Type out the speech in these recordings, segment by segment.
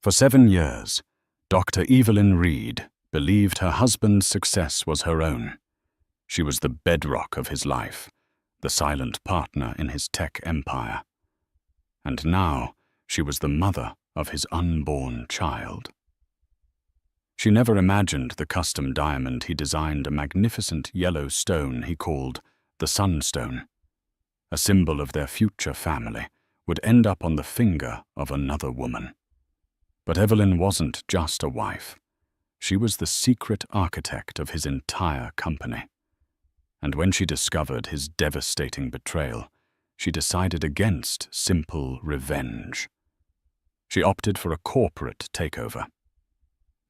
For 7 years, Dr. Evelyn Reed believed her husband's success was her own. She was the bedrock of his life, the silent partner in his tech empire. And now she was the mother of his unborn child. She never imagined the custom diamond he designed a magnificent yellow stone he called the Sunstone, a symbol of their future family, would end up on the finger of another woman. But Evelyn wasn't just a wife. She was the secret architect of his entire company. And when she discovered his devastating betrayal, she decided against simple revenge. She opted for a corporate takeover.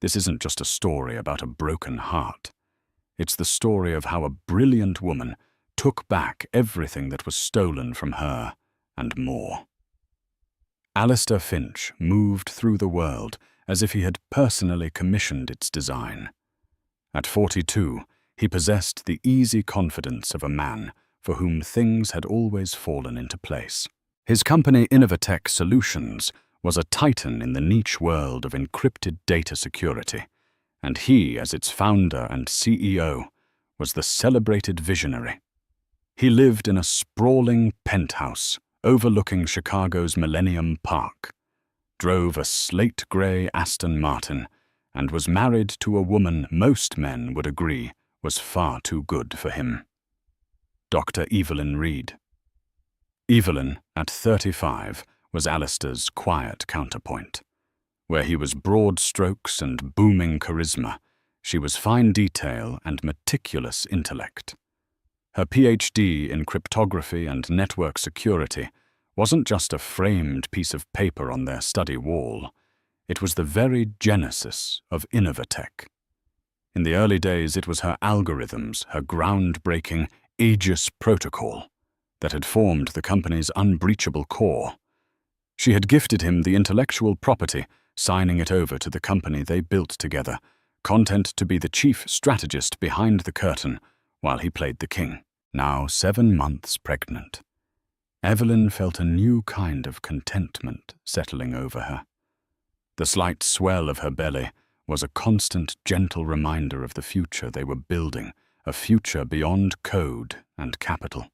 This isn't just a story about a broken heart. It's the story of how a brilliant woman took back everything that was stolen from her and more. Alistair Finch moved through the world as if he had personally commissioned its design. At 42, he possessed the easy confidence of a man for whom things had always fallen into place. His company Innovatech Solutions was a titan in the niche world of encrypted data security, and he, as its founder and CEO, was the celebrated visionary. He lived in a sprawling penthouse overlooking Chicago's Millennium Park, drove a slate-gray Aston Martin, and was married to a woman most men would agree was far too good for him. Dr. Evelyn Reed. Evelyn, at 35, was Alistair's quiet counterpoint. Where he was broad strokes and booming charisma, she was fine detail and meticulous intellect. Her PhD in cryptography and network security wasn't just a framed piece of paper on their study wall. It was the very genesis of Innovatech. In the early days, it was her algorithms, her groundbreaking Aegis protocol, that had formed the company's unbreachable core. She had gifted him the intellectual property, signing it over to the company they built together, content to be the chief strategist behind the curtain while he played the king. Now 7 months pregnant, Evelyn felt a new kind of contentment settling over her. The slight swell of her belly was a constant, gentle reminder of the future they were building, a future beyond code and capital.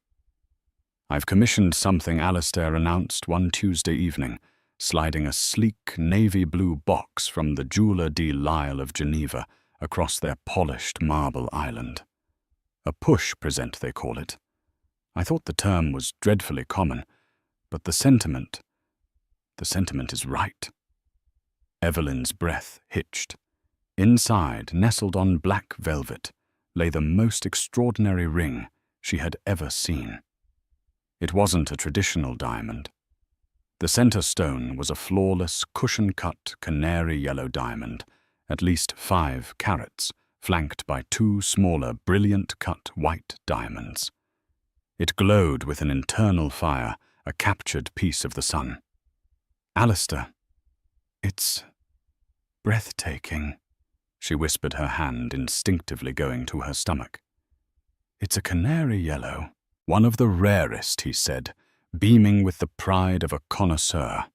"I've commissioned something," Alistair announced one Tuesday evening, sliding a sleek navy blue box from the Jeweler de Lisle of Geneva across their polished marble island. A push present, they call it. I thought the term was dreadfully common, but the sentiment is right. Evelyn's breath hitched. Inside, nestled on black velvet, lay the most extraordinary ring she had ever seen. It wasn't a traditional diamond. The center stone was a flawless, cushion-cut canary yellow diamond, at least 5 carats, flanked by 2 smaller, brilliant-cut white diamonds. It glowed with an internal fire, a captured piece of the sun. "Alistair, it's breathtaking," she whispered, her hand instinctively going to her stomach. "It's a canary yellow, one of the rarest," he said, beaming with the pride of a connoisseur.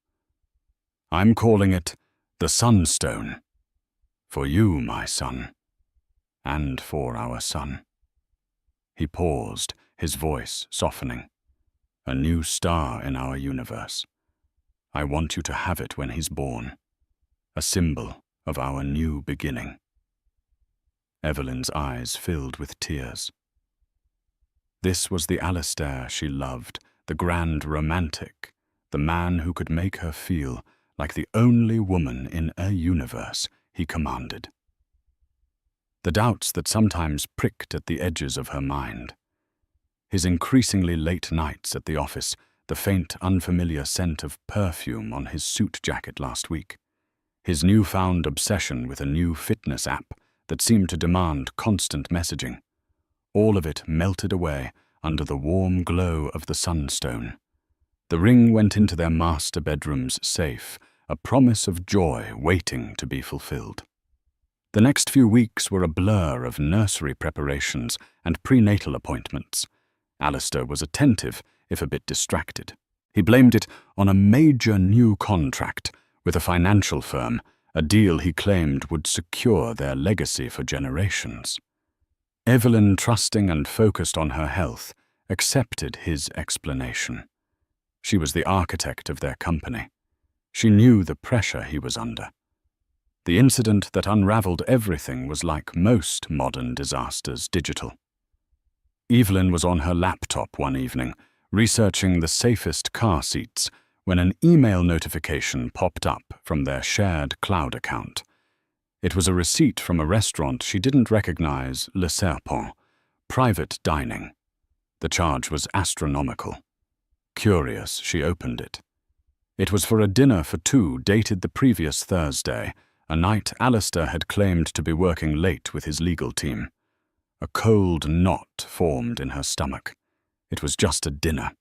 "I'm calling it the Sunstone. For you, my son, and for our son." He paused, his voice softening. "A new star in our universe. I want you to have it when he's born. A symbol of our new beginning." Evelyn's eyes filled with tears. This was the Alistair she loved, the grand romantic, the man who could make her feel like the only woman in a universe he commanded. The doubts that sometimes pricked at the edges of her mind. His increasingly late nights at the office, the faint, unfamiliar scent of perfume on his suit jacket last week. His newfound obsession with a new fitness app that seemed to demand constant messaging. All of it melted away under the warm glow of the Sunstone. The ring went into their master bedroom's safe, a promise of joy waiting to be fulfilled. The next few weeks were a blur of nursery preparations and prenatal appointments. Alistair was attentive, if a bit distracted. He blamed it on a major new contract, with a financial firm, a deal he claimed would secure their legacy for generations. Evelyn, trusting and focused on her health, accepted his explanation. She was the architect of their company. She knew the pressure he was under. The incident that unraveled everything was like most modern disasters, digital. Evelyn was on her laptop one evening, researching the safest car seats, when an email notification popped up from their shared cloud account. It was a receipt from a restaurant she didn't recognize, Le Serpent, private dining. The charge was astronomical. Curious, she opened it. It was for a dinner for two dated the previous Thursday, a night Alistair had claimed to be working late with his legal team. A cold knot formed in her stomach. It was just a dinner.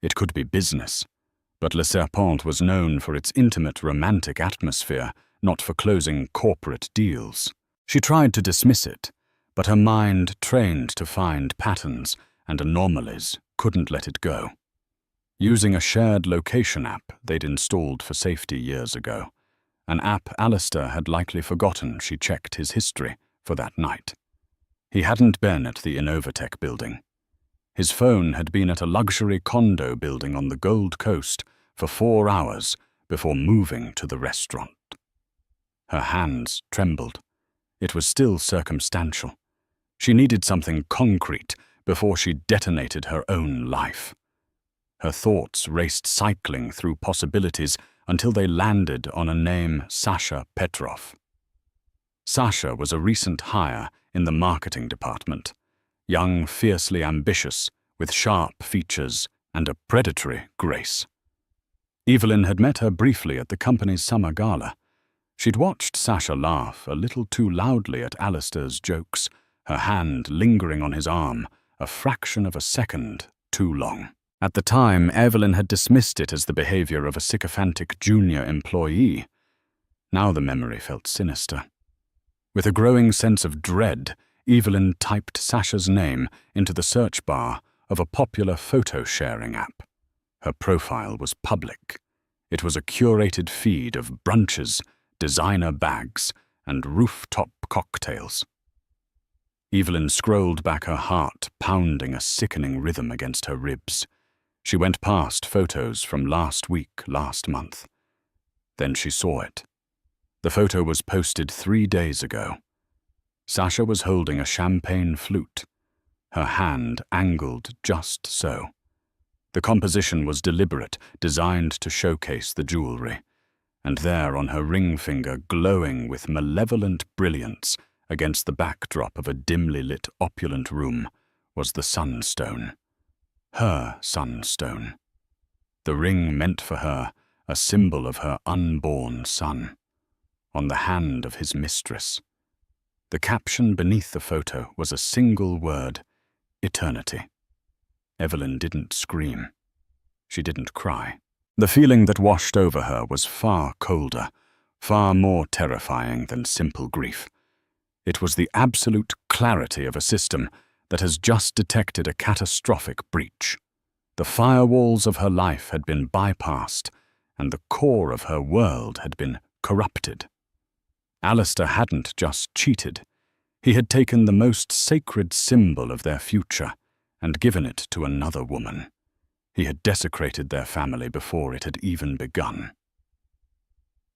It could be business. But Le Serpent was known for its intimate, romantic atmosphere, not for closing corporate deals. She tried to dismiss it, but her mind, trained to find patterns and anomalies, couldn't let it go. Using a shared location app they'd installed for safety years ago, an app Alistair had likely forgotten she checked his history for that night. He hadn't been at the Innovatech building. His phone had been at a luxury condo building on the Gold Coast for 4 hours before moving to the restaurant. Her hands trembled. It was still circumstantial. She needed something concrete before she detonated her own life. Her thoughts raced cycling through possibilities until they landed on a name, Sasha Petrov. Sasha was a recent hire in the marketing department, young, fiercely ambitious, with sharp features and a predatory grace. Evelyn had met her briefly at the company's summer gala. She'd watched Sasha laugh a little too loudly at Alistair's jokes, her hand lingering on his arm, a fraction of a second too long. At the time, Evelyn had dismissed it as the behavior of a sycophantic junior employee. Now the memory felt sinister. With a growing sense of dread, Evelyn typed Sasha's name into the search bar of a popular photo-sharing app. Her profile was public. It was a curated feed of brunches, designer bags, and rooftop cocktails. Evelyn scrolled back, her heart pounding a sickening rhythm against her ribs. She went past photos from last week, last month. Then she saw it. The photo was posted 3 days ago. Sasha was holding a champagne flute, her hand angled just so. The composition was deliberate, designed to showcase the jewelry, and there on her ring finger, glowing with malevolent brilliance against the backdrop of a dimly lit opulent room, was the sunstone. Her sunstone. The ring meant for her a symbol of her unborn son, on the hand of his mistress. The caption beneath the photo was a single word: eternity. Evelyn didn't scream. She didn't cry. The feeling that washed over her was far colder, far more terrifying than simple grief. It was the absolute clarity of a system that has just detected a catastrophic breach. The firewalls of her life had been bypassed, and the core of her world had been corrupted. Alistair hadn't just cheated. He had taken the most sacred symbol of their future and given it to another woman. He had desecrated their family before it had even begun.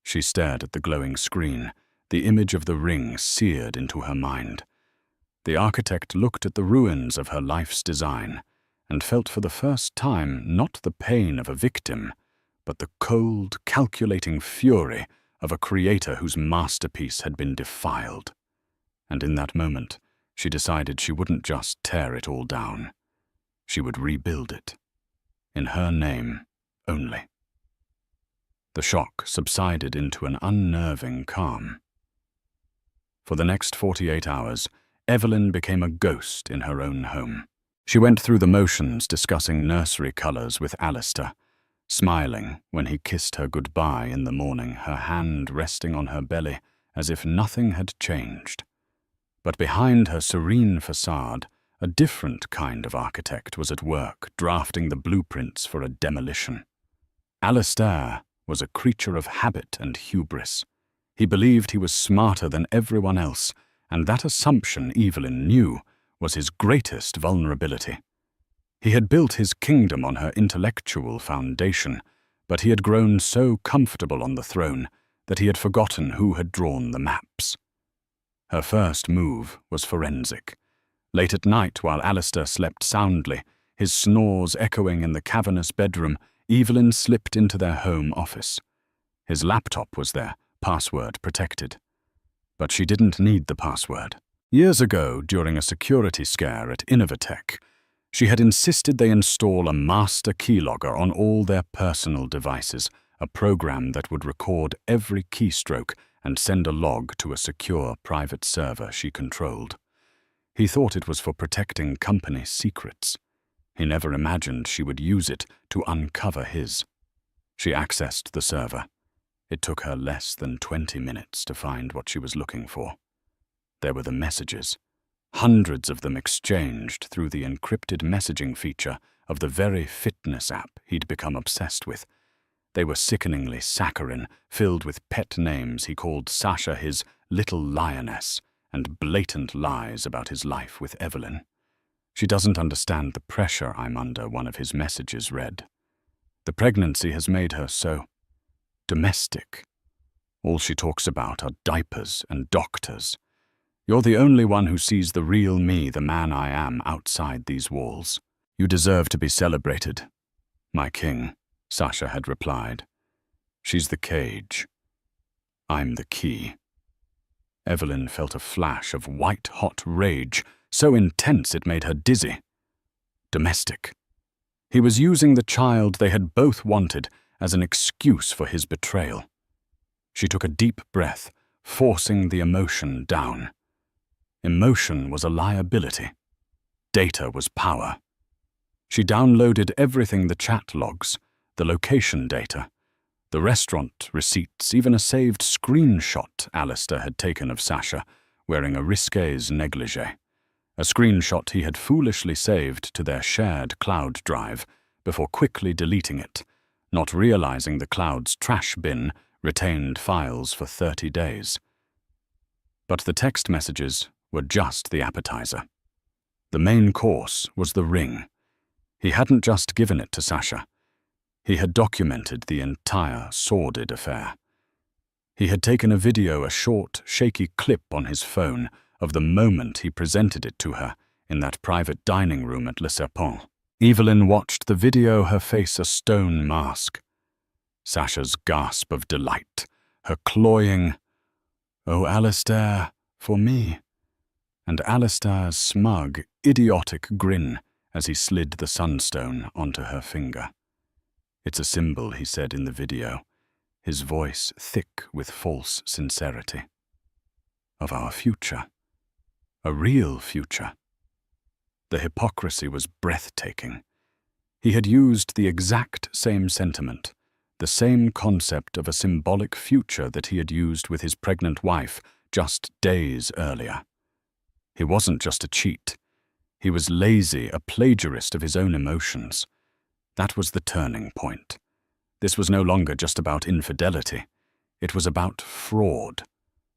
She stared at the glowing screen, the image of the ring seared into her mind. The architect looked at the ruins of her life's design and felt for the first time not the pain of a victim, but the cold, calculating fury of a creator whose masterpiece had been defiled. And in that moment, she decided she wouldn't just tear it all down. She would rebuild it. In her name only. The shock subsided into an unnerving calm. For the next 48 hours, Evelyn became a ghost in her own home. She went through the motions discussing nursery colors with Alistair, smiling when he kissed her goodbye in the morning, her hand resting on her belly as if nothing had changed. But behind her serene facade, a different kind of architect was at work, drafting the blueprints for a demolition. Alistair was a creature of habit and hubris. He believed he was smarter than everyone else, and that assumption, Evelyn knew, was his greatest vulnerability. He had built his kingdom on her intellectual foundation, but he had grown so comfortable on the throne that he had forgotten who had drawn the maps. Her first move was forensic. Late at night, while Alistair slept soundly, his snores echoing in the cavernous bedroom, Evelyn slipped into their home office. His laptop was there, password protected. But she didn't need the password. Years ago, during a security scare at Innovatech, she had insisted they install a master keylogger on all their personal devices, a program that would record every keystroke and send a log to a secure private server she controlled. He thought it was for protecting company secrets. He never imagined she would use it to uncover his. She accessed the server. It took her less than 20 minutes to find what she was looking for. There were the messages, hundreds of them exchanged through the encrypted messaging feature of the very fitness app he'd become obsessed with. They were sickeningly saccharine, filled with pet names he called Sasha his little lioness, and blatant lies about his life with Evelyn. "She doesn't understand the pressure I'm under," one of his messages read. "The pregnancy has made her so domestic. All she talks about are diapers and doctors. You're the only one who sees the real me, the man I am outside these walls. You deserve to be celebrated, my king," Sasha had replied. "She's the cage. I'm the key." Evelyn felt a flash of white-hot rage, so intense it made her dizzy. Domestic. He was using the child they had both wanted as an excuse for his betrayal. She took a deep breath, forcing the emotion down. Emotion was a liability. Data was power. She downloaded everything: the chat logs, the location data, the restaurant receipts, even a saved screenshot Alistair had taken of Sasha, wearing a risqué's negligee. A screenshot he had foolishly saved to their shared cloud drive before quickly deleting it, not realizing the cloud's trash bin retained files for 30 days. But the text messages were just the appetizer. The main course was the ring. He hadn't just given it to Sasha. He had documented the entire sordid affair. He had taken a video, a short, shaky clip on his phone, of the moment he presented it to her in that private dining room at Le Serpent. Evelyn watched the video, her face a stone mask. Sasha's gasp of delight, her cloying, "Oh, Alistair, for me," and Alistair's smug, idiotic grin as he slid the sunstone onto her finger. "It's a symbol," he said in the video, his voice thick with false sincerity. "Of our future. A real future." The hypocrisy was breathtaking. He had used the exact same sentiment, the same concept of a symbolic future that he had used with his pregnant wife just days earlier. He wasn't just a cheat. He was lazy, a plagiarist of his own emotions. That was the turning point. This was no longer just about infidelity. It was about fraud.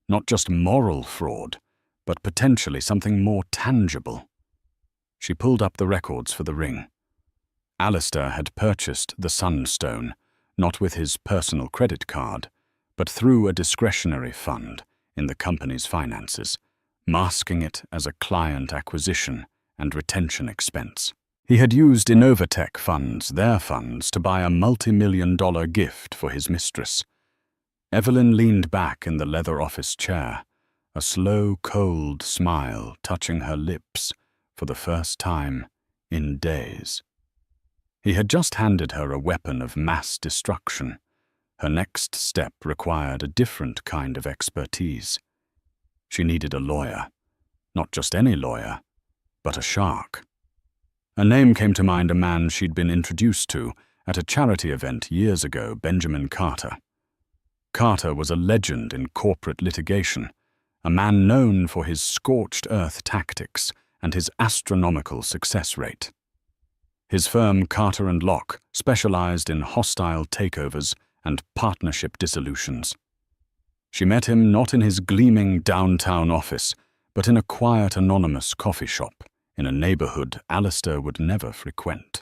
Not just moral fraud, but potentially something more tangible. She pulled up the records for the ring. Alistair had purchased the Sunstone, not with his personal credit card, but through a discretionary fund in the company's finances, masking it as a client acquisition and retention expense. He had used Innovatech funds, their funds, to buy a multi-million-dollar gift for his mistress. Evelyn leaned back in the leather office chair, a slow, cold smile touching her lips for the first time in days. He had just handed her a weapon of mass destruction. Her next step required a different kind of expertise. She needed a lawyer. Not just any lawyer, but a shark. A name came to mind, a man she'd been introduced to at a charity event years ago, Benjamin Carter. Carter was a legend in corporate litigation, a man known for his scorched earth tactics and his astronomical success rate. His firm, Carter & Locke, specialized in hostile takeovers and partnership dissolutions. She met him not in his gleaming downtown office, but in a quiet, anonymous coffee shop in a neighborhood Alistair would never frequent.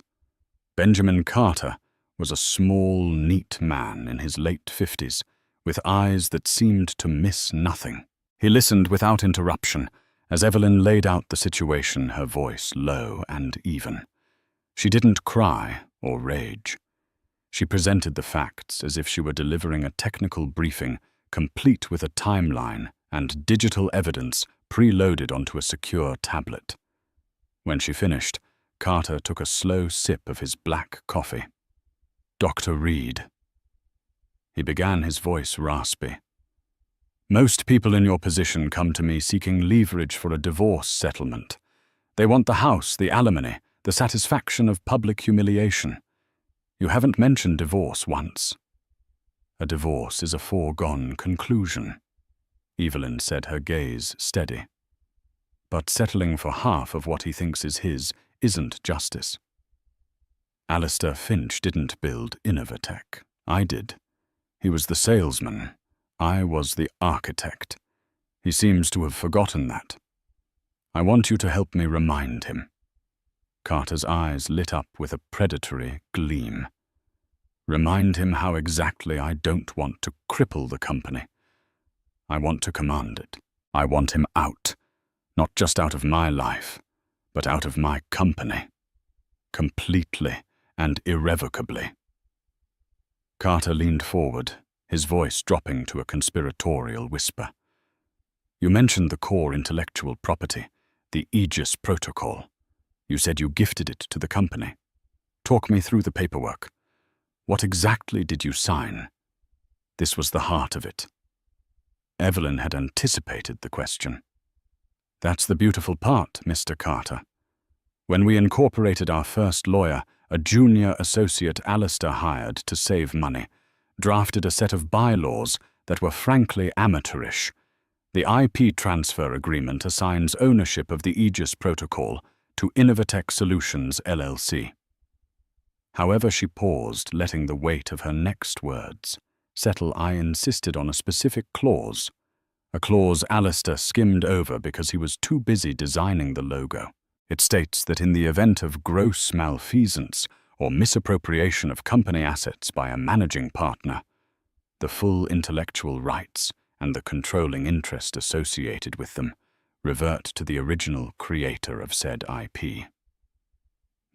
Benjamin Carter was a small, neat man in his late 50s, with eyes that seemed to miss nothing. He listened without interruption as Evelyn laid out the situation, her voice low and even. She didn't cry or rage. She presented the facts as if she were delivering a technical briefing, complete with a timeline and digital evidence preloaded onto a secure tablet. When she finished, Carter took a slow sip of his black coffee. "Dr. Reed." He began, his voice raspy. "Most people in your position come to me seeking leverage for a divorce settlement. They want the house, the alimony, the satisfaction of public humiliation. You haven't mentioned divorce once." "A divorce is a foregone conclusion," Evelyn said, her gaze steady. "But settling for half of what he thinks is his isn't justice. Alistair Finch didn't build Innovatech. I did. He was the salesman. I was the architect. He seems to have forgotten that. I want you to help me remind him." Carter's eyes lit up with a predatory gleam. "Remind him how exactly I don't want to cripple the company. I want to command it. I want him out. Not just out of my life, but out of my company. Completely and irrevocably." Carter leaned forward, his voice dropping to a conspiratorial whisper. "You mentioned the core intellectual property, the Aegis Protocol. You said you gifted it to the company. Talk me through the paperwork. What exactly did you sign?" This was the heart of it. Evelyn had anticipated the question. "That's the beautiful part, Mr. Carter. When we incorporated our first lawyer, a junior associate Alistair hired to save money, drafted a set of bylaws that were frankly amateurish. The IP transfer agreement assigns ownership of the Aegis Protocol to Innovatech Solutions, LLC. However, she paused, letting the weight of her next words settle. I insisted on a specific clause, a clause Alistair skimmed over because he was too busy designing the logo. It states that in the event of gross malfeasance or misappropriation of company assets by a managing partner, the full intellectual rights and the controlling interest associated with them revert to the original creator of said IP.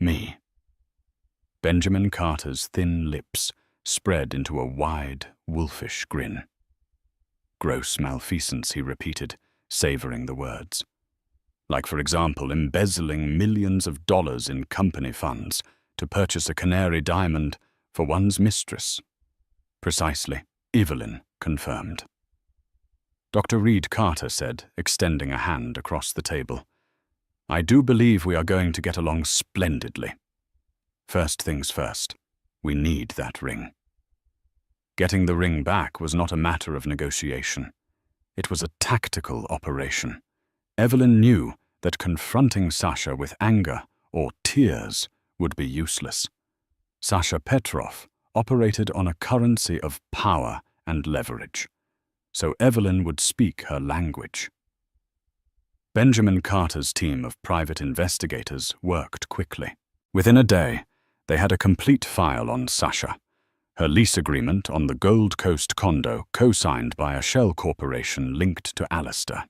Me. Benjamin Carter's thin lips spread into a wide, wolfish grin. Gross malfeasance, he repeated, savoring the words. Like, for example, embezzling millions of dollars in company funds to purchase a canary diamond for one's mistress. Precisely, Evelyn confirmed. Dr. Reed, Carter said, extending a hand across the table. I do believe we are going to get along splendidly. First things first, we need that ring. Getting the ring back was not a matter of negotiation. It was a tactical operation. Evelyn knew that confronting Sasha with anger or tears would be useless. Sasha Petrov operated on a currency of power and leverage, so Evelyn would speak her language. Benjamin Carter's team of private investigators worked quickly. Within a day, they had a complete file on Sasha, her lease agreement on the Gold Coast condo co-signed by a shell corporation linked to Alistair.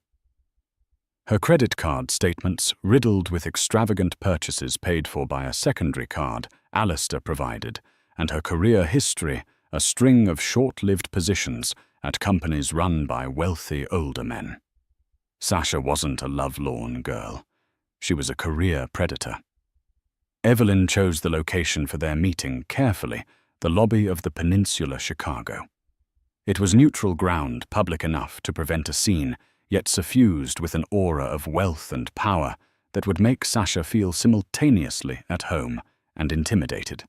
Her credit card statements riddled with extravagant purchases paid for by a secondary card Alistair provided, and her career history a string of short-lived positions at companies run by wealthy older men. Sasha wasn't a lovelorn girl. She was a career predator. Evelyn chose the location for their meeting carefully, the lobby of the Peninsula Chicago. It was neutral ground, public enough to prevent a scene, yet suffused with an aura of wealth and power that would make Sasha feel simultaneously at home and intimidated.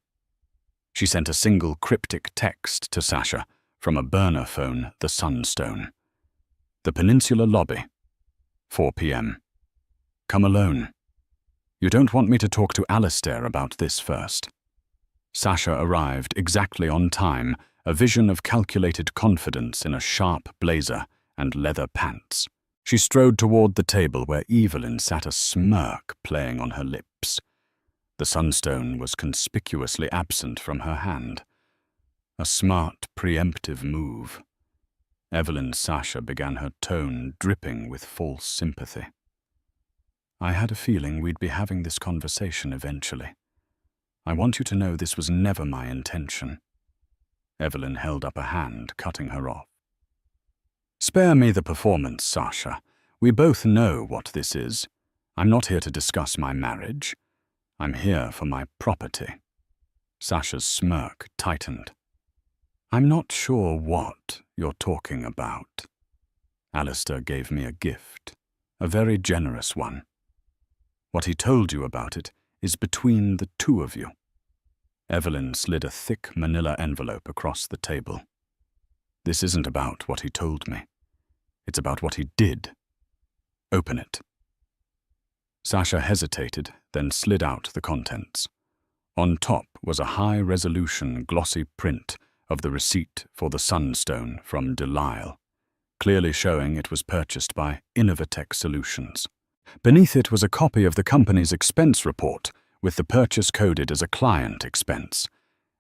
She sent a single cryptic text to Sasha from a burner phone, the Sunstone. The Peninsula lobby, 4 p.m. Come alone. You don't want me to talk to Alistair about this first. Sasha arrived exactly on time, a vision of calculated confidence in a sharp blazer and leather pants. She strode toward the table where Evelyn sat, a smirk playing on her lips. The sunstone was conspicuously absent from her hand. A smart, preemptive move. Evelyn's Sasha began, her tone dripping with false sympathy. I had a feeling we'd be having this conversation eventually. I want you to know this was never my intention. Evelyn held up a hand, cutting her off. Spare me the performance, Sasha. We both know what this is. I'm not here to discuss my marriage. I'm here for my property. Sasha's smirk tightened. I'm not sure what you're talking about. Alistair gave me a gift, a very generous one. What he told you about it is between the two of you. Evelyn slid a thick manila envelope across the table. This isn't about what he told me. It's about what he did. Open it. Sasha hesitated, then slid out the contents. On top was a high-resolution glossy print of the receipt for the sunstone from Delisle, clearly showing it was purchased by Innovatech Solutions. Beneath it was a copy of the company's expense report, with the purchase coded as a client expense,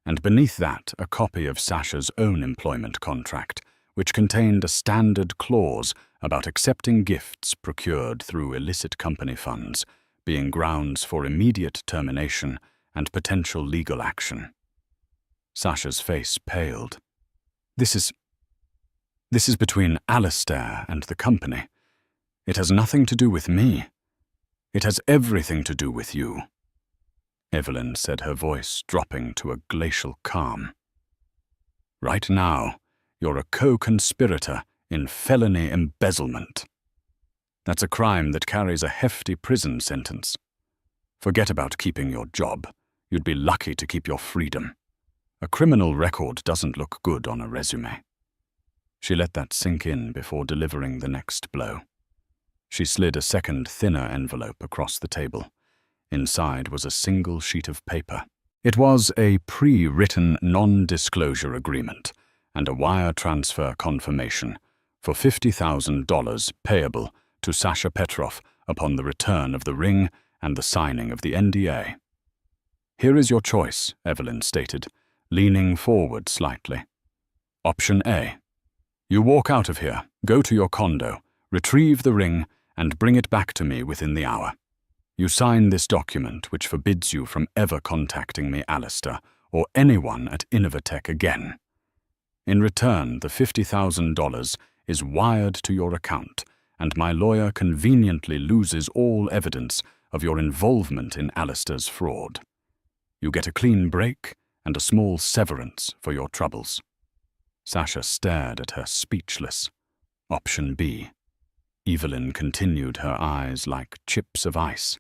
and beneath that a copy of Sasha's own employment contract, which contained a standard clause about accepting gifts procured through illicit company funds being grounds for immediate termination and potential legal action. Sasha's face paled. This is between Alistair and the company. It has nothing to do with me. It has everything to do with you. Evelyn said, her voice dropping to a glacial calm. Right now, you're a co-conspirator in felony embezzlement. That's a crime that carries a hefty prison sentence. Forget about keeping your job. You'd be lucky to keep your freedom. A criminal record doesn't look good on a resume. She let that sink in before delivering the next blow. She slid a second, thinner envelope across the table. Inside was a single sheet of paper. It was a pre-written non-disclosure agreement and a wire transfer confirmation for $50,000 payable to Sasha Petrov upon the return of the ring and the signing of the NDA. Here is your choice, Evelyn stated, leaning forward slightly. Option A. You walk out of here, go to your condo, retrieve the ring, and bring it back to me within the hour. You sign this document which forbids you from ever contacting me, Alistair, or anyone at Innovatech again. In return, the $50,000 is wired to your account, and my lawyer conveniently loses all evidence of your involvement in Alistair's fraud. You get a clean break and a small severance for your troubles. Sasha stared at her, speechless. Option B. Evelyn continued, her eyes like chips of ice.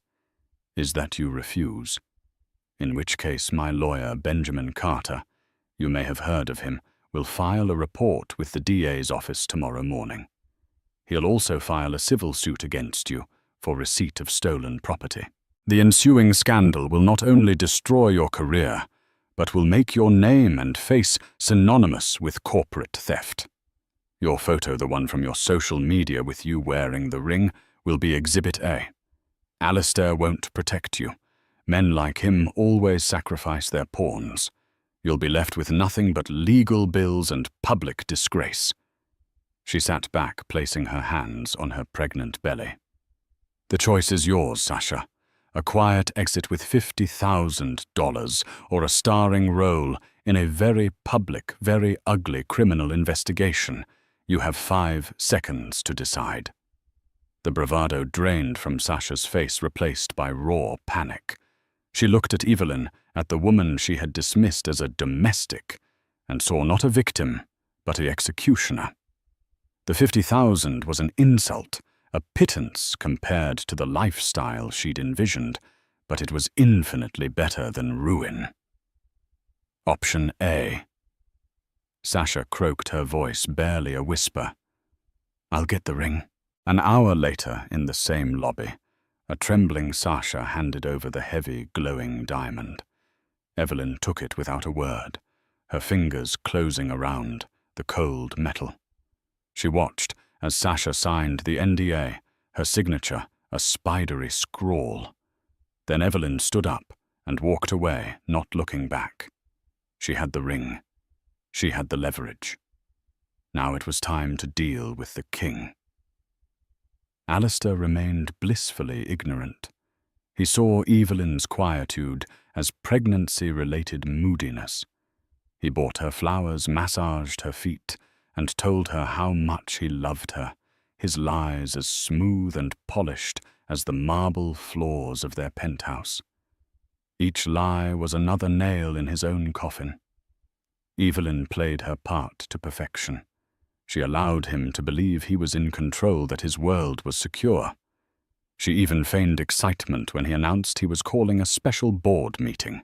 Is that you refuse? In which case my lawyer, Benjamin Carter, you may have heard of him, will file a report with the DA's office tomorrow morning. He'll also file a civil suit against you for receipt of stolen property. The ensuing scandal will not only destroy your career, but will make your name and face synonymous with corporate theft. Your photo, the one from your social media with you wearing the ring, will be Exhibit A. Alistair won't protect you. Men like him always sacrifice their pawns. You'll be left with nothing but legal bills and public disgrace. She sat back, placing her hands on her pregnant belly. The choice is yours, Sasha. A quiet exit with $50,000 or a starring role in a very public, very ugly criminal investigation. You have 5 seconds to decide. The bravado drained from Sasha's face, replaced by raw panic. She looked at Evelyn, at the woman she had dismissed as a domestic, and saw not a victim, but an executioner. The $50,000 was an insult, a pittance compared to the lifestyle she'd envisioned, but it was infinitely better than ruin. Option A. Sasha croaked, her voice barely a whisper. I'll get the ring. An hour later, in the same lobby, a trembling Sasha handed over the heavy, glowing diamond. Evelyn took it without a word, her fingers closing around the cold metal. She watched as Sasha signed the NDA, her signature a spidery scrawl. Then Evelyn stood up and walked away, not looking back. She had the ring. She had the leverage. Now it was time to deal with the king. Alistair remained blissfully ignorant. He saw Evelyn's quietude as pregnancy-related moodiness. He bought her flowers, massaged her feet, and told her how much he loved her, his lies as smooth and polished as the marble floors of their penthouse. Each lie was another nail in his own coffin. Evelyn played her part to perfection. She allowed him to believe he was in control, that his world was secure. She even feigned excitement when he announced he was calling a special board meeting.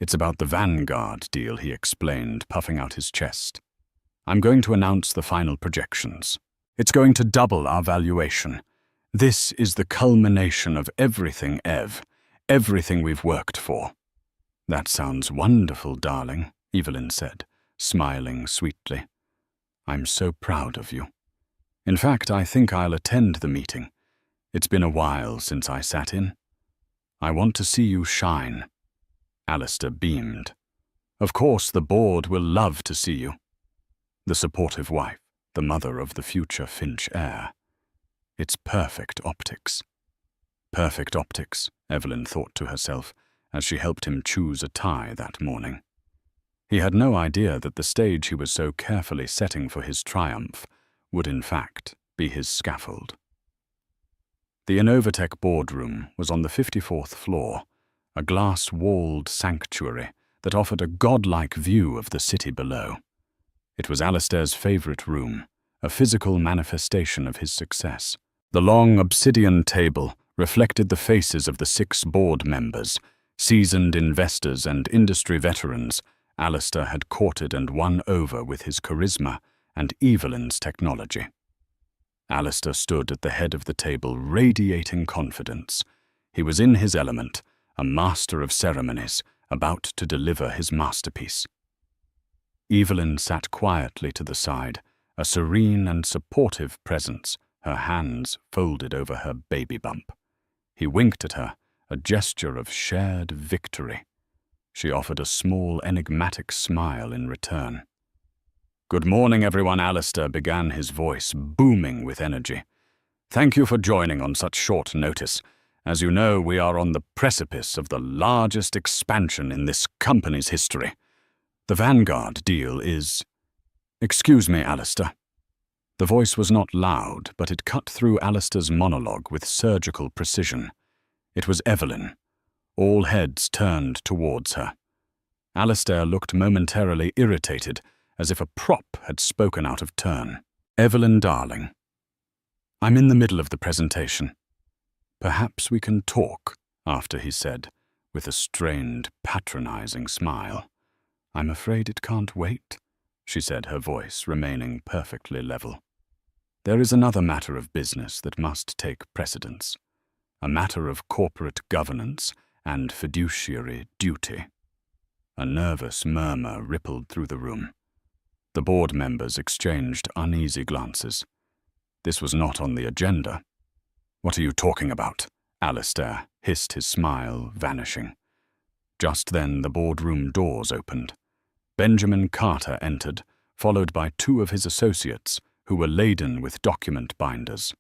"It's about the Vanguard deal," he explained, puffing out his chest. "I'm going to announce the final projections. It's going to double our valuation. This is the culmination of everything, Ev, everything we've worked for." "That sounds wonderful, darling," Evelyn said, smiling sweetly. "I'm so proud of you. In fact, I think I'll attend the meeting. It's been a while since I sat in. I want to see you shine." Alistair beamed. "Of course, the board will love to see you." The supportive wife, the mother of the future Finch heir. It's perfect optics. Perfect optics, Evelyn thought to herself, as she helped him choose a tie that morning. He had no idea that the stage he was so carefully setting for his triumph would in fact be his scaffold. The Innovatech boardroom was on the 54th floor, a glass-walled sanctuary that offered a godlike view of the city below. It was Alistair's favorite room, a physical manifestation of his success. The long obsidian table reflected the faces of the 6 board members, seasoned investors and industry veterans Alistair had courted and won over with his charisma and Evelyn's technology. Alistair stood at the head of the table, radiating confidence. He was in his element, a master of ceremonies, about to deliver his masterpiece. Evelyn sat quietly to the side, a serene and supportive presence, her hands folded over her baby bump. He winked at her, a gesture of shared victory. She offered a small, enigmatic smile in return. "Good morning, everyone," Alistair began, his voice booming with energy. "Thank you for joining on such short notice. As you know, we are on the precipice of the largest expansion in this company's history. The Vanguard deal is—" "Excuse me, Alistair." The voice was not loud, but it cut through Alistair's monologue with surgical precision. It was Evelyn. All heads turned towards her. Alistair looked momentarily irritated, as if a prop had spoken out of turn. "Evelyn, darling, I'm in the middle of the presentation. Perhaps we can talk," after he said, with a strained, patronizing smile. "I'm afraid it can't wait," she said, her voice remaining perfectly level. "There is another matter of business that must take precedence, a matter of corporate governance and fiduciary duty." A nervous murmur rippled through the room. The board members exchanged uneasy glances. This was not on the agenda. "What are you talking about?" Alistair hissed, his smile vanishing. Just then the boardroom doors opened. Benjamin Carter entered, followed by 2 of his associates, who were laden with document binders.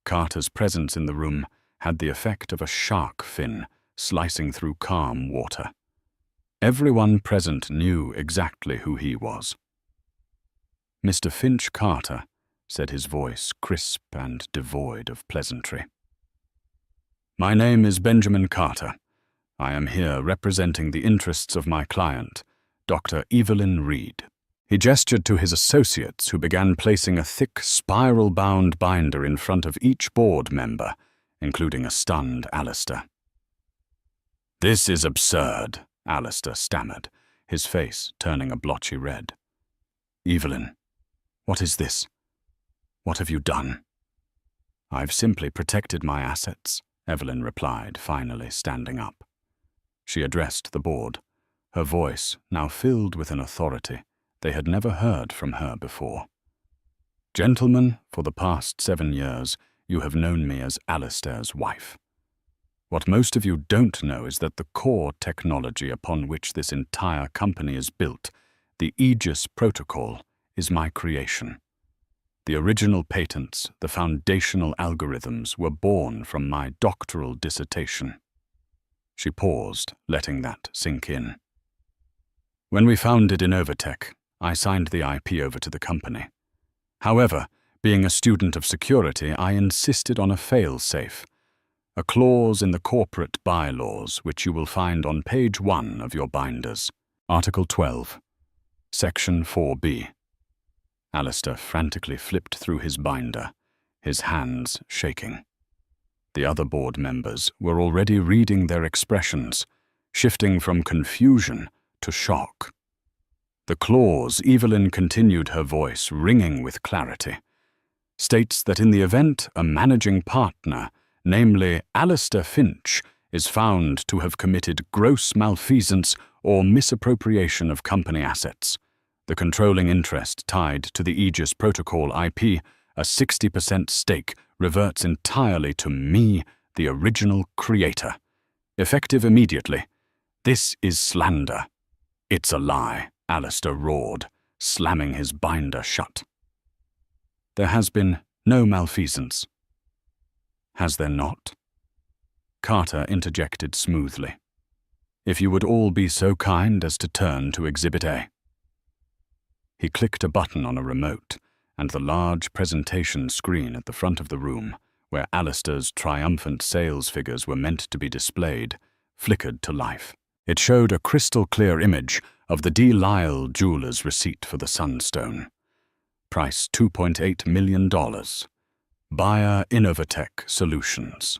Carter's presence in the room had the effect of a shark fin slicing through calm water. Everyone present knew exactly who he was. "Mr. Finch Carter," said his voice, crisp and devoid of pleasantry. "My name is Benjamin Carter. I am here representing the interests of my client, Dr. Evelyn Reed." He gestured to his associates, who began placing a thick, spiral-bound binder in front of each board member, including a stunned Alistair. "This is absurd," Alistair stammered, his face turning a blotchy red. "Evelyn, what is this? What have you done?" "I've simply protected my assets," Evelyn replied, finally standing up. She addressed the board. her voice now filled with an authority they had never heard from her before. "Gentlemen, for the past 7 years, you have known me as Alistair's wife. What most of you don't know is that the core technology upon which this entire company is built, the Aegis Protocol, is my creation. The original patents, the foundational algorithms, were born from my doctoral dissertation." She paused, letting that sink in. "When we founded Innovatech, I signed the IP over to the company. However, being a student of security, I insisted on a fail-safe, a clause in the corporate bylaws which you will find on page 1 of your binders. Article 12, Section 4B. Alistair frantically flipped through his binder, his hands shaking. The other board members were already reading their expressions, shifting from confusion to shock. The clause, Evelyn continued, her voice ringing with clarity, states that in the event a managing partner, namely Alistair Finch, is found to have committed gross malfeasance or misappropriation of company assets, the controlling interest tied to the Aegis Protocol IP, a 60% stake, reverts entirely to me, the original creator. Effective immediately. This is slander. It's a lie, Alistair roared, slamming his binder shut. There has been no malfeasance. Has there not? Carter interjected smoothly. If you would all be so kind as to turn to Exhibit A. He clicked a button on a remote, and the large presentation screen at the front of the room, where Alistair's triumphant sales figures were meant to be displayed, flickered to life. It showed a crystal-clear image of the D. Lyle jeweler's receipt for the Sunstone. Price $2.8 million. Buyer Innovatech Solutions.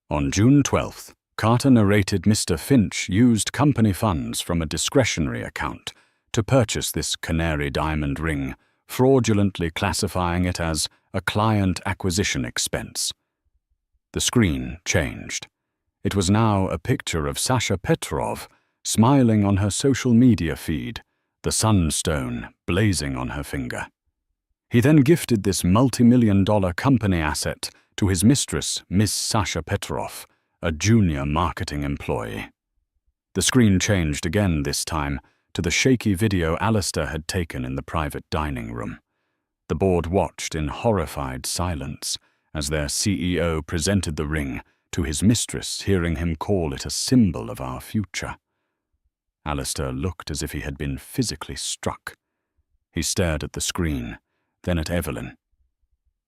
On June 12th, Carter narrated Mr. Finch used company funds from a discretionary account to purchase this canary diamond ring, fraudulently classifying it as a client acquisition expense. The screen changed. It was now a picture of Sasha Petrov smiling on her social media feed, the sunstone blazing on her finger. He then gifted this multi-million-dollar company asset to his mistress, Miss Sasha Petrov, a junior marketing employee. The screen changed again this time to the shaky video Alistair had taken in the private dining room. The board watched in horrified silence as their CEO presented the ring to his mistress, hearing him call it a symbol of our future. Alistair looked as if he had been physically struck. He stared at the screen, then at Evelyn,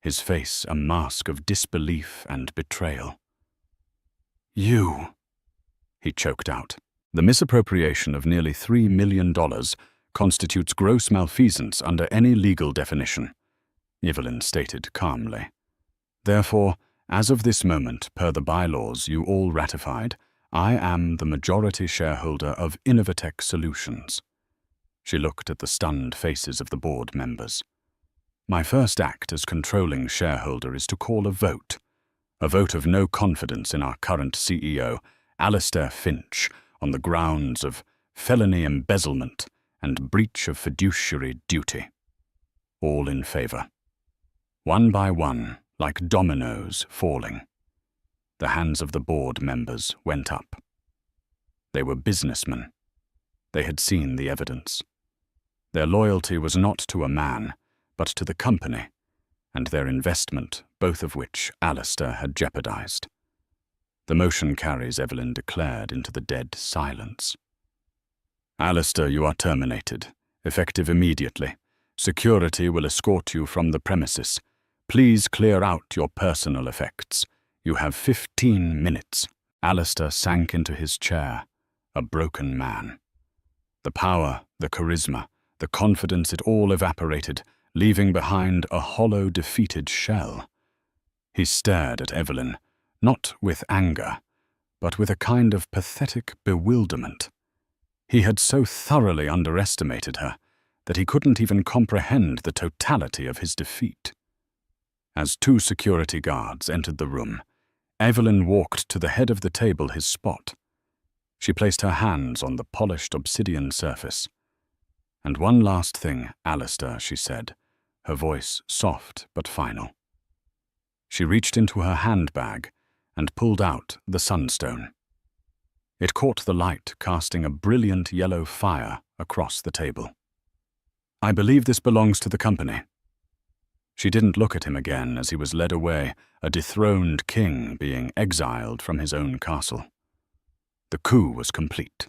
his face a mask of disbelief and betrayal. "You," he choked out. "The misappropriation of nearly $3 million constitutes gross malfeasance under any legal definition," Evelyn stated calmly. "Therefore, as of this moment, per the bylaws you all ratified, I am the majority shareholder of Innovatech Solutions." She looked at the stunned faces of the board members. "My first act as controlling shareholder is to call a vote of no confidence in our current CEO, Alistair Finch, on the grounds of felony embezzlement and breach of fiduciary duty. All in favor." One by one, like dominoes falling, the hands of the board members went up. They were businessmen. They had seen the evidence. Their loyalty was not to a man, but to the company, and their investment, both of which Alistair had jeopardized. "The motion carries," Evelyn declared into the dead silence. "Alistair, you are terminated, effective immediately. Security will escort you from the premises. Please clear out your personal effects. You have 15 minutes. Alistair sank into his chair, a broken man. The power, the charisma, the confidence, it all evaporated, leaving behind a hollow, defeated shell. He stared at Evelyn, not with anger, but with a kind of pathetic bewilderment. He had so thoroughly underestimated her that he couldn't even comprehend the totality of his defeat. As 2 security guards entered the room, Evelyn walked to the head of the table, his spot. She placed her hands on the polished obsidian surface. "And one last thing, Alistair," she said, her voice soft but final. She reached into her handbag and pulled out the sunstone. It caught the light, casting a brilliant yellow fire across the table. "I believe this belongs to the company." She didn't look at him again as he was led away, a dethroned king being exiled from his own castle. The coup was complete.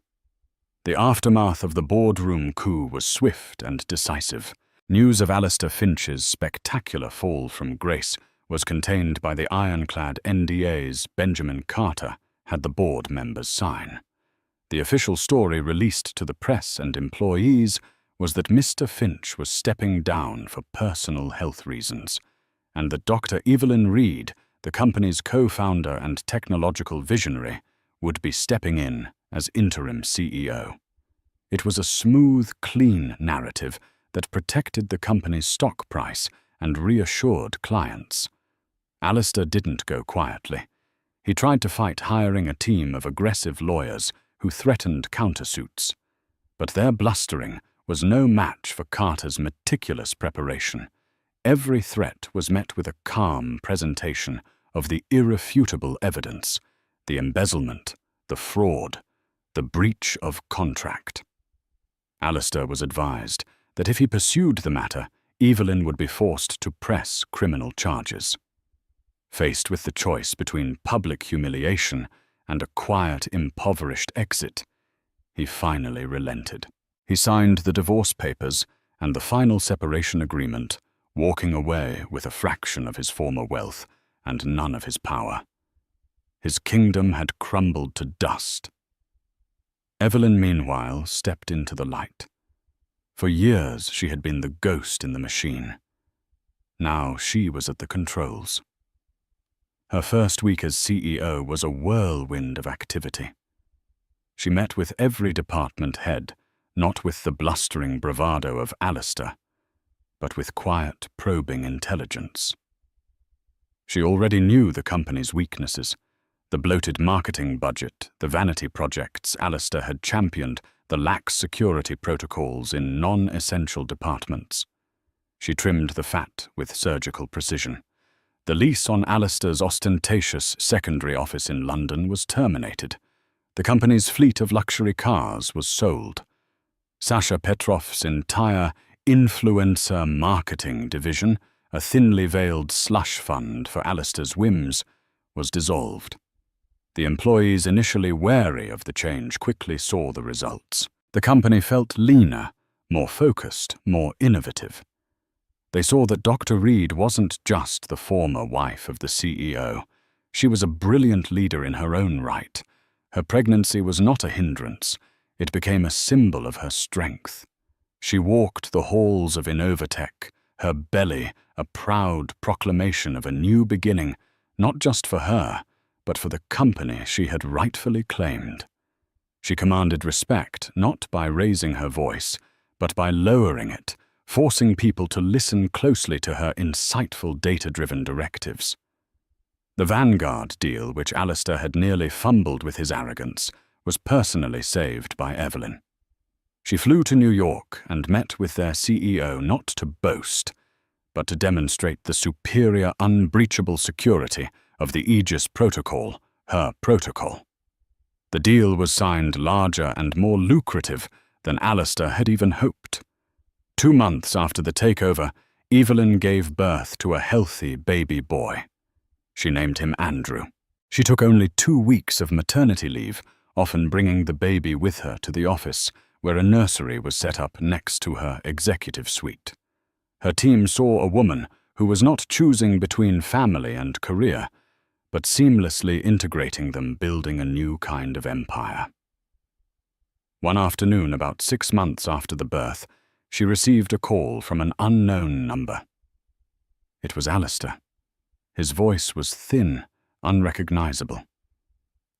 The aftermath of the boardroom coup was swift and decisive. News of Alistair Finch's spectacular fall from grace was contained by the ironclad NDAs Benjamin Carter had the board members sign. The official story released to the press and employees was that Mr. Finch was stepping down for personal health reasons, and that Dr. Evelyn Reed, the company's co-founder and technological visionary, would be stepping in as interim CEO. It was a smooth, clean narrative that protected the company's stock price and reassured clients. Alistair didn't go quietly. He tried to fight hiring a team of aggressive lawyers who threatened countersuits. But their blustering was no match for Carter's meticulous preparation. Every threat was met with a calm presentation of the irrefutable evidence, the embezzlement, the fraud, the breach of contract. Alistair was advised that if he pursued the matter, Evelyn would be forced to press criminal charges. Faced with the choice between public humiliation and a quiet, impoverished exit, he finally relented. He signed the divorce papers and the final separation agreement, walking away with a fraction of his former wealth and none of his power. His kingdom had crumbled to dust. Evelyn, meanwhile, stepped into the light. For years she had been the ghost in the machine. Now she was at the controls. Her first week as CEO was a whirlwind of activity. She met with every department head, not with the blustering bravado of Alistair, but with quiet, probing intelligence. She already knew the company's weaknesses: the bloated marketing budget, the vanity projects Alistair had championed, the lax security protocols in non-essential departments. She trimmed the fat with surgical precision. The lease on Alistair's ostentatious secondary office in London was terminated. The company's fleet of luxury cars was sold. Sasha Petrov's entire influencer marketing division, a thinly veiled slush fund for Alistair's whims, was dissolved. The employees initially wary of the change quickly saw the results. The company felt leaner, more focused, more innovative. They saw that Dr. Reed wasn't just the former wife of the CEO. She was a brilliant leader in her own right. Her pregnancy was not a hindrance. It became a symbol of her strength. She walked the halls of Innovatech, her belly a proud proclamation of a new beginning, not just for her, but for the company she had rightfully claimed. She commanded respect not by raising her voice, but by lowering it, forcing people to listen closely to her insightful data-driven directives. The Vanguard deal, which Alistair had nearly fumbled with his arrogance, was personally saved by Evelyn. She flew to New York and met with their CEO not to boast, but to demonstrate the superior, unbreachable security of the Aegis Protocol, her protocol. The deal was signed larger and more lucrative than Alistair had even hoped. 2 months after the takeover, Evelyn gave birth to a healthy baby boy. She named him Andrew. She took only 2 weeks of maternity leave, often bringing the baby with her to the office, where a nursery was set up next to her executive suite. Her team saw a woman who was not choosing between family and career, but seamlessly integrating them, building a new kind of empire. One afternoon, about 6 months after the birth, she received a call from an unknown number. It was Alistair. His voice was thin, unrecognizable.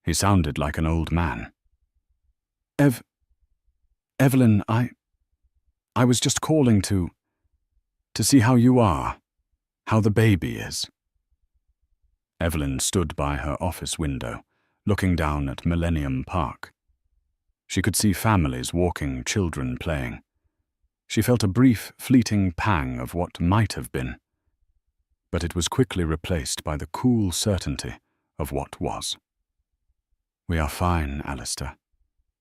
He sounded like an old man. Evelyn, I was just calling to see how you are, how the baby is." Evelyn stood by her office window, looking down at Millennium Park. She could see families walking, children playing. She felt a brief, fleeting pang of what might have been, but it was quickly replaced by the cool certainty of what was. "We are fine, Alistair,"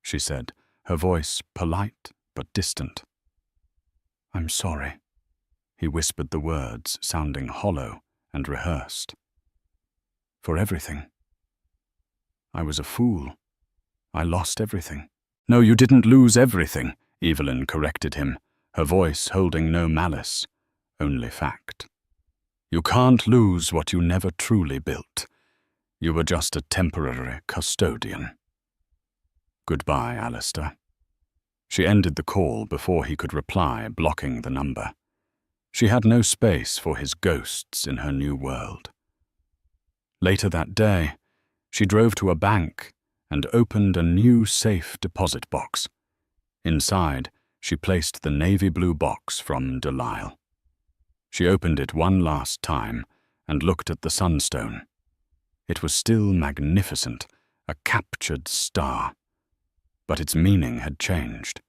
she said, her voice polite but distant. "I'm sorry." He whispered the words, sounding hollow and rehearsed. "For everything. I was a fool. I lost everything." "No, you didn't lose everything," Evelyn corrected him, her voice holding no malice, only fact. "You can't lose what you never truly built. You were just a temporary custodian." "Goodbye, Alistair." She ended the call before he could reply, blocking the number. She had no space for his ghosts in her new world. Later that day, she drove to a bank and opened a new safe deposit box. Inside, she placed the navy blue box from Delisle. She opened it one last time and looked at the sunstone. It was still magnificent, a captured star. But its meaning had changed.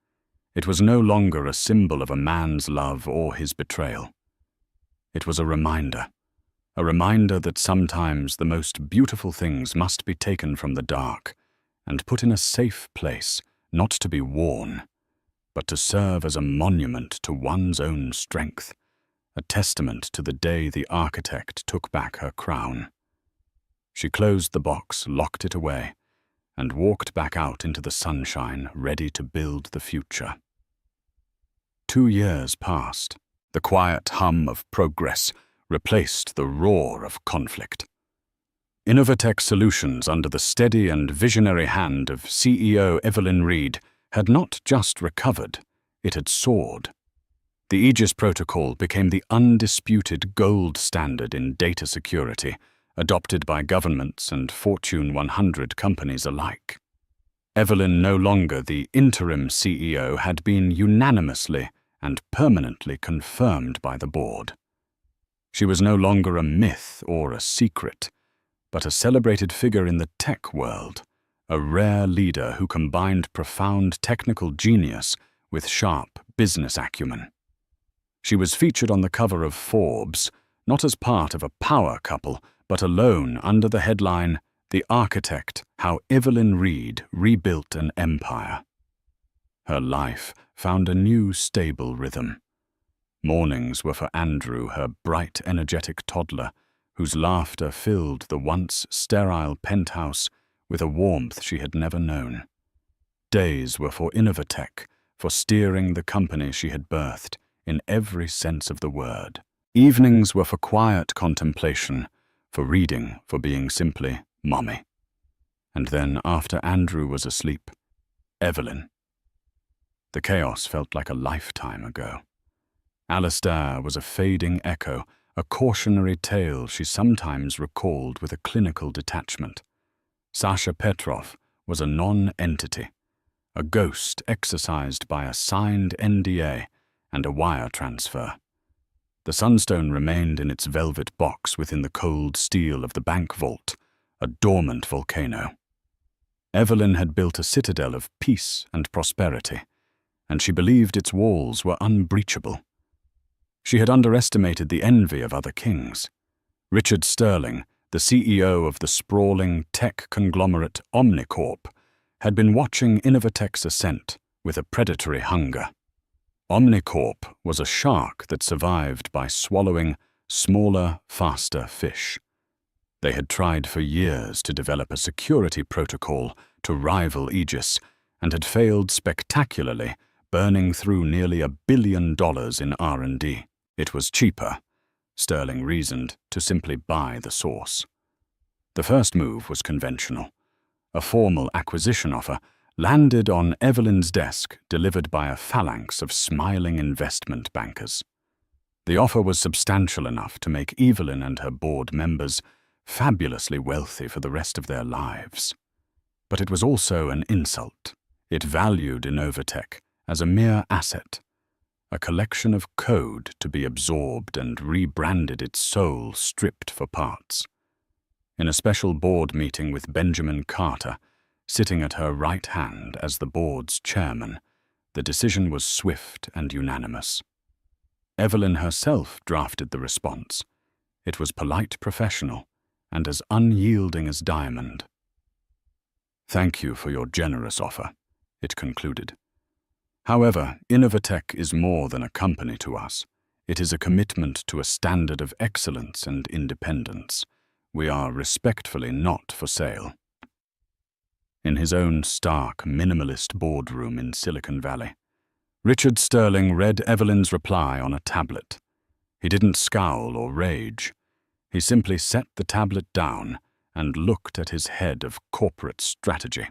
It was no longer a symbol of a man's love or his betrayal. It was a reminder that sometimes the most beautiful things must be taken from the dark and put in a safe place, not to be worn, but to serve as a monument to one's own strength, a testament to the day the architect took back her crown. She closed the box, locked it away, and walked back out into the sunshine, ready to build the future. 2 years passed. The quiet hum of progress replaced the roar of conflict. Innovatech Solutions, under the steady and visionary hand of CEO Evelyn Reed, had not just recovered, it had soared. The Aegis Protocol became the undisputed gold standard in data security, adopted by governments and Fortune 100 companies alike. Evelyn, no longer the interim CEO, had been unanimously and permanently confirmed by the board. She was no longer a myth or a secret, but a celebrated figure in the tech world, a rare leader who combined profound technical genius with sharp business acumen. She was featured on the cover of Forbes, not as part of a power couple, but alone under the headline, "The Architect: How Evelyn Reed Rebuilt an Empire." Her life found a new stable rhythm. Mornings were for Andrew, her bright, energetic toddler, whose laughter filled the once sterile penthouse with a warmth she had never known. Days were for Innovatech, for steering the company she had birthed, in every sense of the word. Evenings were for quiet contemplation, for reading, for being simply Mommy. And then, after Andrew was asleep, Evelyn. The chaos felt like a lifetime ago. Alistair was a fading echo, a cautionary tale she sometimes recalled with a clinical detachment. Sasha Petrov was a non-entity, a ghost exorcised by a signed NDA and a wire transfer. The sunstone remained in its velvet box within the cold steel of the bank vault, a dormant volcano. Evelyn had built a citadel of peace and prosperity, and she believed its walls were unbreachable. She had underestimated the envy of other kings. Richard Sterling, the CEO of the sprawling tech conglomerate Omnicorp, had been watching Innovatech's ascent with a predatory hunger. Omnicorp was a shark that survived by swallowing smaller, faster fish. They had tried for years to develop a security protocol to rival Aegis and had failed spectacularly, burning through nearly $1 billion in R&D. It was cheaper, Sterling reasoned, to simply buy the source. The first move was conventional. A formal acquisition offer landed on Evelyn's desk, delivered by a phalanx of smiling investment bankers. The offer was substantial enough to make Evelyn and her board members fabulously wealthy for the rest of their lives. But it was also an insult. It valued Innovatech as a mere asset, a collection of code to be absorbed, and rebranded its soul stripped for parts. In a special board meeting with Benjamin Carter, Sitting at her right hand as the board's chairman, the decision was swift and unanimous. Evelyn herself drafted the response. It was polite, professional, and as unyielding as diamond. "Thank you for your generous offer," it concluded. "However, Innovatech is more than a company to us. It is a commitment to a standard of excellence and independence. We are respectfully not for sale." In his own stark, minimalist boardroom in Silicon Valley, Richard Sterling read Evelyn's reply on a tablet. He didn't scowl or rage. He simply set the tablet down and looked at his head of corporate strategy.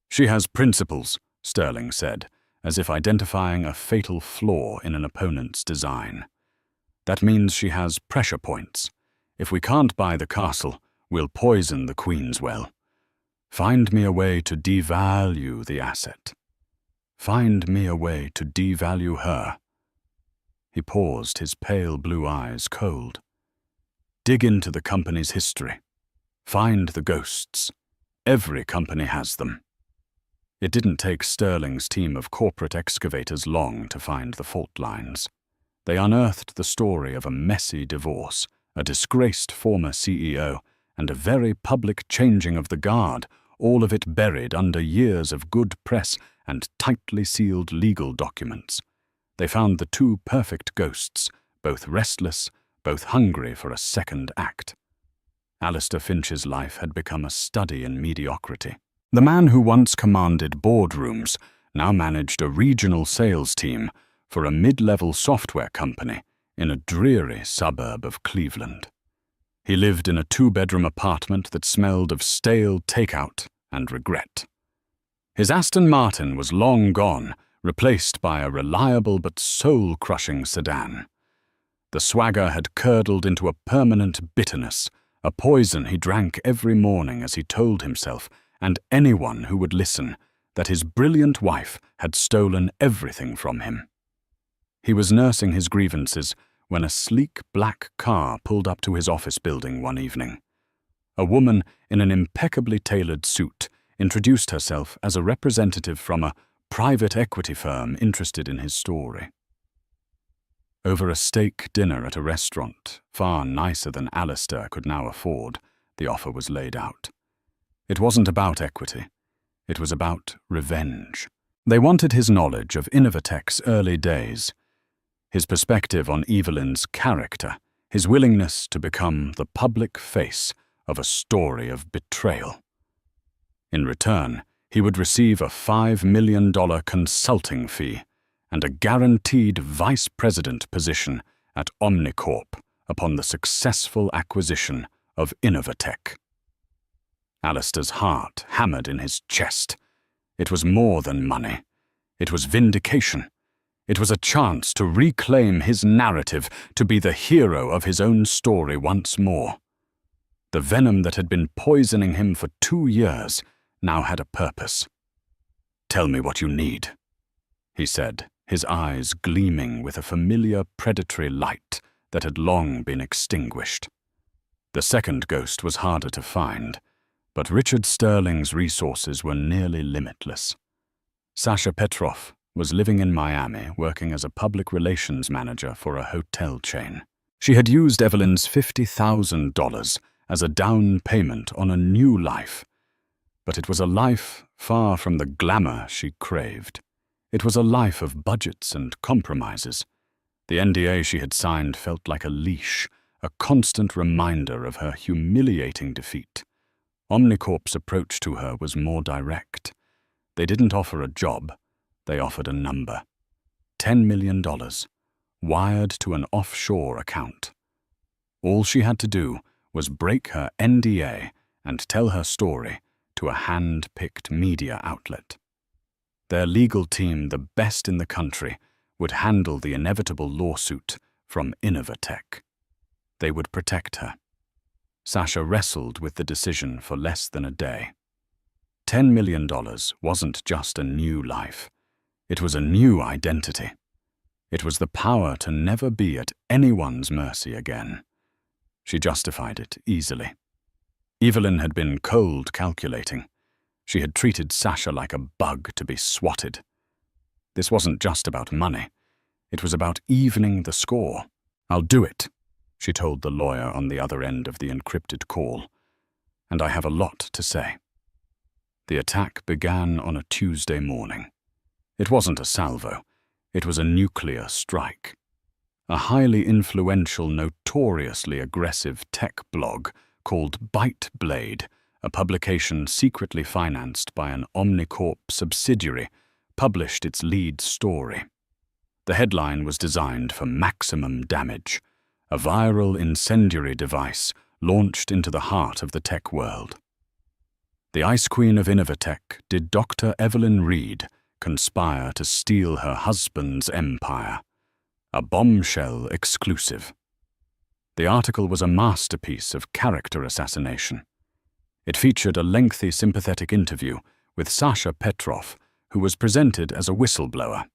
"She has principles," Sterling said, as if identifying a fatal flaw in an opponent's design. "That means she has pressure points. If we can't buy the castle, we'll poison the Queen's well. Find me a way to devalue the asset. Find me a way to devalue her." He paused, his pale blue eyes cold. "Dig into the company's history. Find the ghosts. Every company has them." It didn't take Sterling's team of corporate excavators long to find the fault lines. They unearthed the story of a messy divorce, a disgraced former CEO, and a very public changing of the guard, all of it buried under years of good press and tightly sealed legal documents. They found the two perfect ghosts, both restless, both hungry for a second act. Alistair Finch's life had become a study in mediocrity. The man who once commanded boardrooms now managed a regional sales team for a mid-level software company in a dreary suburb of Cleveland. He lived in a 2-bedroom apartment that smelled of stale takeout and regret. His Aston Martin was long gone, replaced by a reliable but soul-crushing sedan. The swagger had curdled into a permanent bitterness, a poison he drank every morning as he told himself, and anyone who would listen, that his brilliant wife had stolen everything from him. He was nursing his grievances when a sleek black car pulled up to his office building one evening. A woman in an impeccably tailored suit introduced herself as a representative from a private equity firm interested in his story. Over a steak dinner at a restaurant, far nicer than Alistair could now afford, the offer was laid out. It wasn't about equity. It was about revenge. They wanted his knowledge of Innovatech's early days, his perspective on Evelyn's character, his willingness to become the public face of a story of betrayal. In return, he would receive a $5 million consulting fee and a guaranteed vice president position at Omnicorp upon the successful acquisition of Innovatech. Alistair's heart hammered in his chest. It was more than money. It was vindication. It was a chance to reclaim his narrative, to be the hero of his own story once more. The venom that had been poisoning him for 2 years now had a purpose. "Tell me what you need," he said, his eyes gleaming with a familiar predatory light that had long been extinguished. The second ghost was harder to find, but Richard Sterling's resources were nearly limitless. Sasha Petrov was living in Miami, working as a public relations manager for a hotel chain. She had used Evelyn's $50,000 as a down payment on a new life, but it was a life far from the glamour she craved. It was a life of budgets and compromises. The NDA she had signed felt like a leash, a constant reminder of her humiliating defeat. Omnicorp's approach to her was more direct. They didn't offer a job, they offered a number. $10 million, wired to an offshore account. All she had to do was break her NDA and tell her story to a hand-picked media outlet. Their legal team, the best in the country, would handle the inevitable lawsuit from Innovatech. They would protect her. Sasha wrestled with the decision for less than a day. $10 million wasn't just a new life. It was a new identity. It was the power to never be at anyone's mercy again. She justified it easily. Evelyn had been cold calculating. She had treated Sasha like a bug to be swatted. This wasn't just about money. It was about evening the score. "I'll do it," she told the lawyer on the other end of the encrypted call. "And I have a lot to say." The attack began on a Tuesday morning. It wasn't a salvo. It was a nuclear strike. A highly influential, notoriously aggressive tech blog called Byteblade, a publication secretly financed by an Omnicorp subsidiary, published its lead story. The headline was designed for maximum damage, a viral incendiary device launched into the heart of the tech world. The Ice Queen of Innovatech, did Dr. Evelyn Reed conspire to steal her husband's empire? A bombshell exclusive. The article was a masterpiece of character assassination. It featured a lengthy sympathetic interview with Sasha Petrov, who was presented as a whistleblower.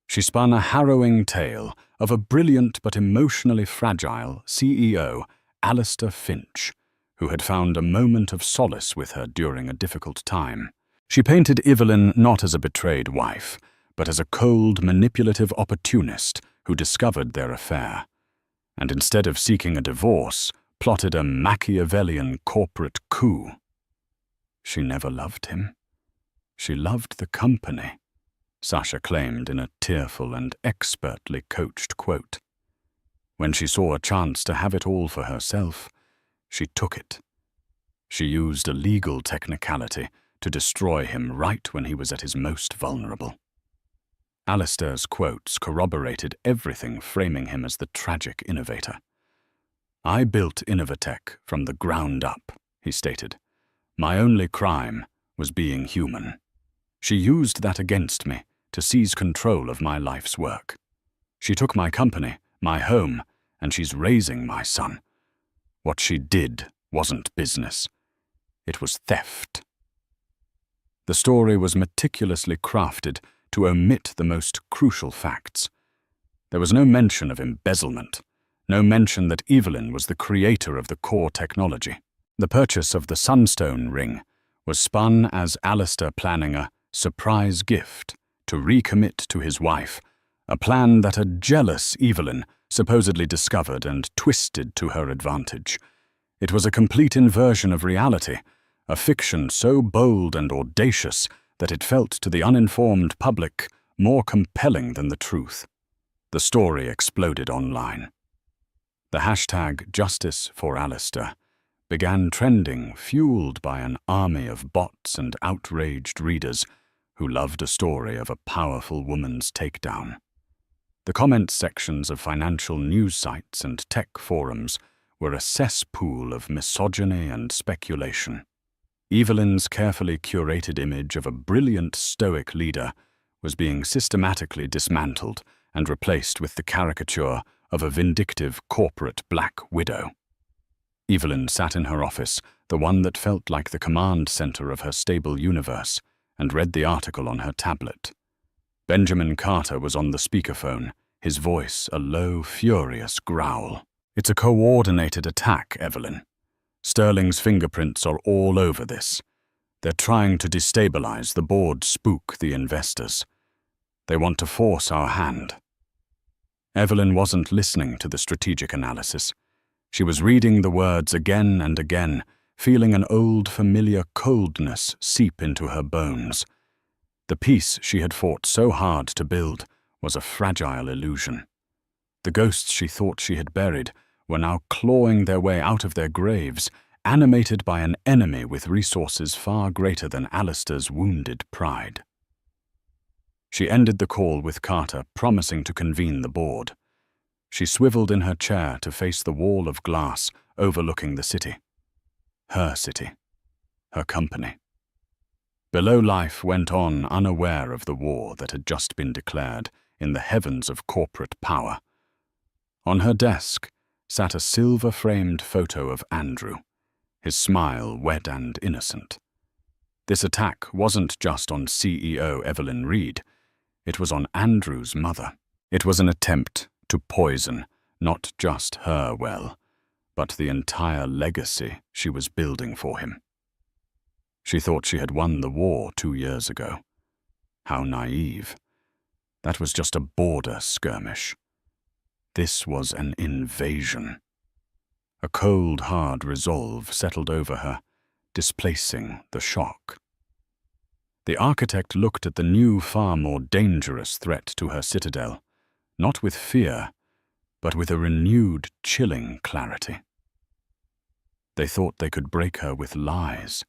She spun a harrowing tale of a brilliant but emotionally fragile CEO, Alistair Finch, who had found a moment of solace with her during a difficult time. She painted Evelyn not as a betrayed wife, but as a cold, manipulative opportunist who discovered their affair, and instead of seeking a divorce, plotted a Machiavellian corporate coup. She never loved him. She loved the company, Sasha claimed in a tearful and expertly coached quote. When she saw a chance to have it all for herself, she took it. She used a legal technicality to destroy him right when he was at his most vulnerable. Alistair's quotes corroborated everything, framing him as the tragic innovator. "I built Innovatech from the ground up," he stated. "My only crime was being human. She used that against me to seize control of my life's work. She took my company, my home, and she's raising my son. What she did wasn't business. It was theft." The story was meticulously crafted to omit the most crucial facts. There was no mention of embezzlement, no mention that Evelyn was the creator of the core technology. The purchase of the Sunstone ring was spun as Alistair planning a surprise gift to recommit to his wife, a plan that a jealous Evelyn supposedly discovered and twisted to her advantage. It was a complete inversion of reality, a fiction so bold and audacious that it felt to the uninformed public more compelling than the truth. The story exploded online. The hashtag Justice for Alistair began trending, fueled by an army of bots and outraged readers who loved a story of a powerful woman's takedown. The comment sections of financial news sites and tech forums were a cesspool of misogyny and speculation. Evelyn's carefully curated image of a brilliant stoic leader was being systematically dismantled and replaced with the caricature of a vindictive corporate black widow. Evelyn sat in her office, the one that felt like the command center of her stable universe, and read the article on her tablet. Benjamin Carter was on the speakerphone, his voice a low, furious growl. "It's a coordinated attack, Evelyn. Sterling's fingerprints are all over this. They're trying to destabilize the board, spook the investors. They want to force our hand." Evelyn wasn't listening to the strategic analysis. She was reading the words again and again, feeling an old familiar coldness seep into her bones. The peace she had fought so hard to build was a fragile illusion. The ghosts she thought she had buried were now clawing their way out of their graves, animated by an enemy with resources far greater than Alistair's wounded pride. She ended the call with Carter promising to convene the board. She swiveled in her chair to face the wall of glass overlooking the city. Her city. Her company. Below, life went on unaware of the war that had just been declared in the heavens of corporate power. On her desk sat a silver-framed photo of Andrew, his smile wet and innocent. This attack wasn't just on CEO Evelyn Reed. It was on Andrew's mother. It was an attempt to poison not just her well, but the entire legacy she was building for him. She thought she had won the war 2 years ago. How naive. That was just a border skirmish. This was an invasion. A cold, hard resolve settled over her, displacing the shock. The architect looked at the new, far more dangerous threat to her citadel, not with fear, but with a renewed, chilling clarity. They thought they could break her with lies.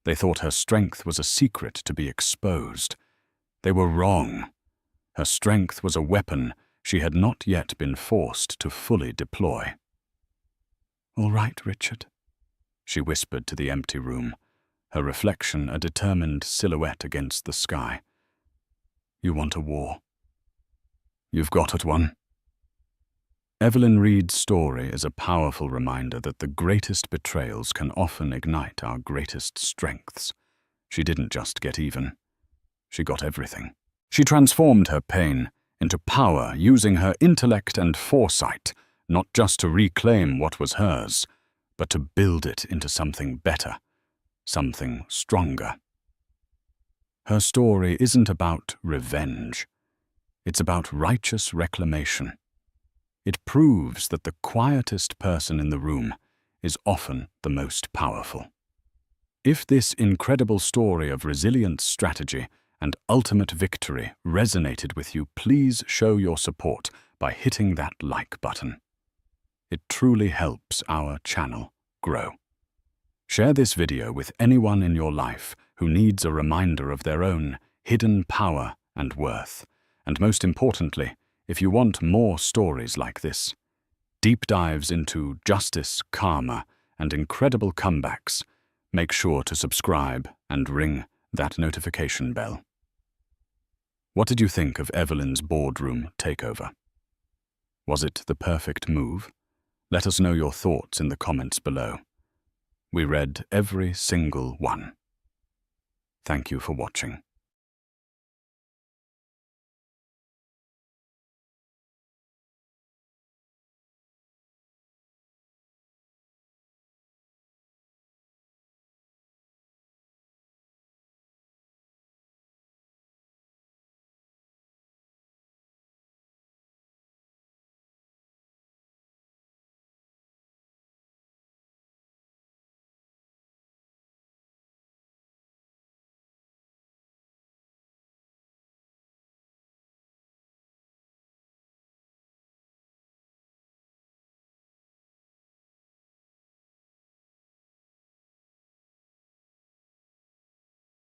They thought her strength was a secret to be exposed. They were wrong. Her strength was a weapon she had not yet been forced to fully deploy. "All right, Richard," she whispered to the empty room, her reflection a determined silhouette against the sky. "You want a war. You've got at one." Evelyn Reed's story is a powerful reminder that the greatest betrayals can often ignite our greatest strengths. She didn't just get even. She got everything. She transformed her pain into power, using her intellect and foresight, not just to reclaim what was hers, but to build it into something better, something stronger. Her story isn't about revenge. It's about righteous reclamation. It proves that the quietest person in the room is often the most powerful. If this incredible story of resilient strategy and ultimate victory resonated with you, please show your support by hitting that like button. It truly helps our channel grow. Share this video with anyone in your life who needs a reminder of their own hidden power and worth. And most importantly, if you want more stories like this, deep dives into justice, karma, and incredible comebacks, make sure to subscribe and ring that notification bell. What did you think of Evelyn's boardroom takeover? Was it the perfect move? Let us know your thoughts in the comments below. We read every single one. Thank you for watching.